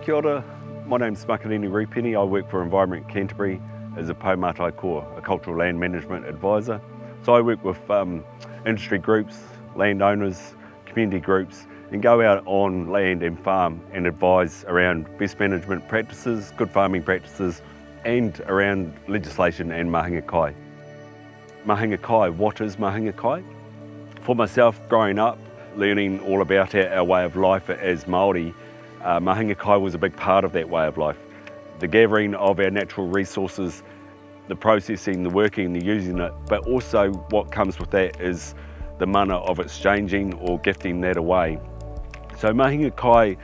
Kia ora, my name's Makarini Rupene. I work for Environment Canterbury as a Mātai core, a cultural land management advisor. So I work with industry groups, landowners, community groups, and go out on land and farm and advise around best management practices, good farming practices, and around legislation and mahinga kai. Mahinga kai, what is mahinga kai? For myself, growing up, learning all about our way of life as Māori, mahinga kai was a big part of that way of life. The gathering of our natural resources, the processing, the working, the using it, but also what comes with that is the mana of exchanging or gifting that away. So mahinga kai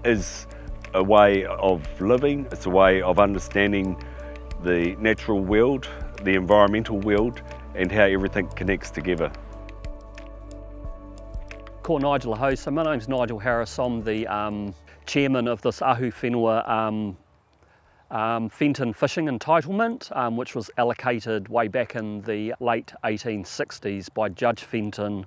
is a way of living, it's a way of understanding the natural world, the environmental world, and how everything connects together. Ko Nigel Harris. So my name's Nigel Harris. I'm the chairman of this Ahu Whenua Fenton Fishing Entitlement, which was allocated way back in the late 1860s by Judge Fenton,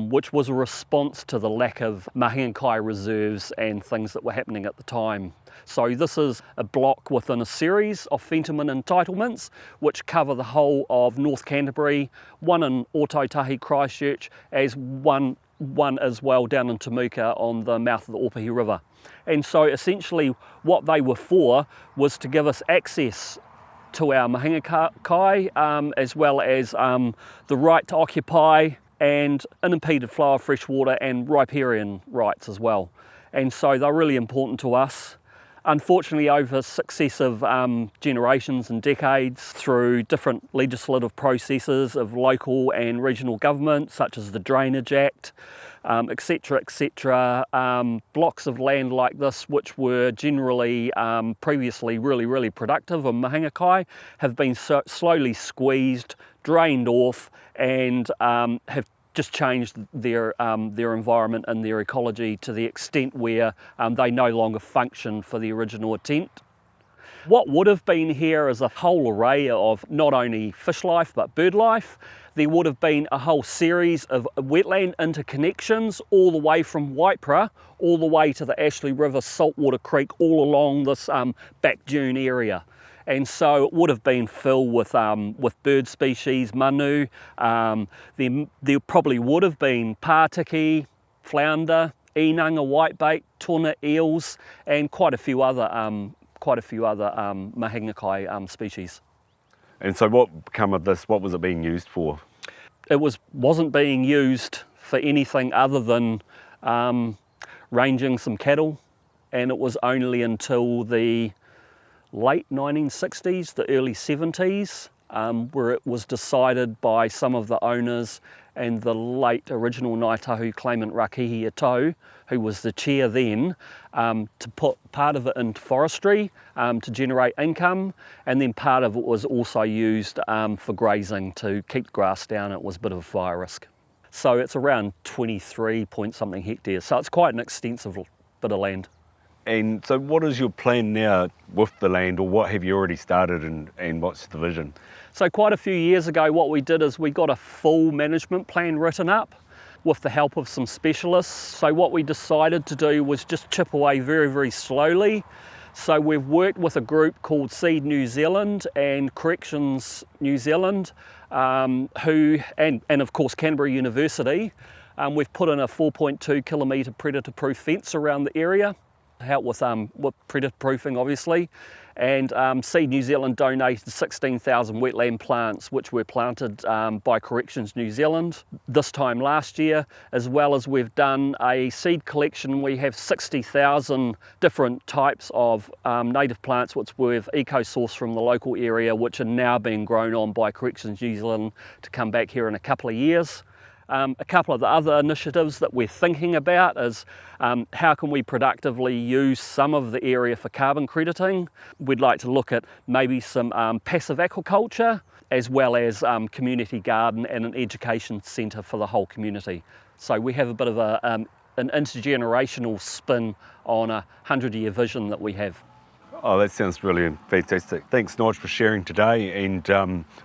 which was a response to the lack of mahinga kai reserves and things that were happening at the time. So this is a block within a series of Fenton entitlements which cover the whole of North Canterbury, one in Ōtautahi, Christchurch, as one as well down in Temuka on the mouth of the Ōpahi River. And so essentially what they were for was to give us access to our mahinga kai, as well as the right to occupy and unimpeded flow of fresh water and riparian rights as well. And so they're really important to us. Unfortunately, over successive generations and decades, through different legislative processes of local and regional government, such as the Drainage Act, etc., blocks of land like this, which were generally previously really productive in mahinga kai, have been slowly squeezed, drained off, and have just changed their environment and their ecology to the extent where they no longer function for the original intent. What would have been here is a whole array of not only fish life but bird life. There would have been a whole series of wetland interconnections all the way from Waipara all the way to the Ashley River, Saltwater Creek, all along this back dune area. And so it would have been filled with bird species, manu. There probably would have been pātiki, flounder, inanga, whitebait, tuna, eels, and quite a few other mahinga kai species. And so what became of this? What was it being used for? It wasn't being used for anything other than ranging some cattle, and it was only until the late 1960s, the early 70s, where it was decided by some of the owners and the late original Ngāi Tahu claimant Rakihi Atau, who was the chair then, to put part of it into forestry to generate income, and then part of it was also used for grazing to keep the grass down. It was a bit of a fire risk. So it's around 23 point something hectares, so it's quite an extensive bit of land. And so what is your plan now with the land, or what have you already started, and what's the vision? So quite a few years ago what we did is we got a full management plan written up with the help of some specialists. So what we decided to do was just chip away very slowly. So we've worked with a group called Seed New Zealand and Corrections New Zealand, and of course Canterbury University. We've put in a 4.2 kilometre predator proof fence around the area, help with predator proofing obviously, and Seed New Zealand donated 16,000 wetland plants which were planted by Corrections New Zealand this time last year, as well as we've done a seed collection. We have 60,000 different types of native plants which we've eco-sourced from the local area, which are now being grown on by Corrections New Zealand to come back here in a couple of years. A couple of the other initiatives that we're thinking about is how can we productively use some of the area for carbon crediting. We'd like to look at maybe some passive aquaculture, as well as community garden and an education centre for the whole community. So we have a bit of an intergenerational spin on a 100-year vision that we have. Oh, that sounds really fantastic. Thanks, Nigel, for sharing today and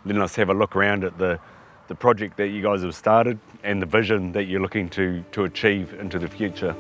letting us have a look around at the project that you guys have started and the vision that you're looking to achieve into the future.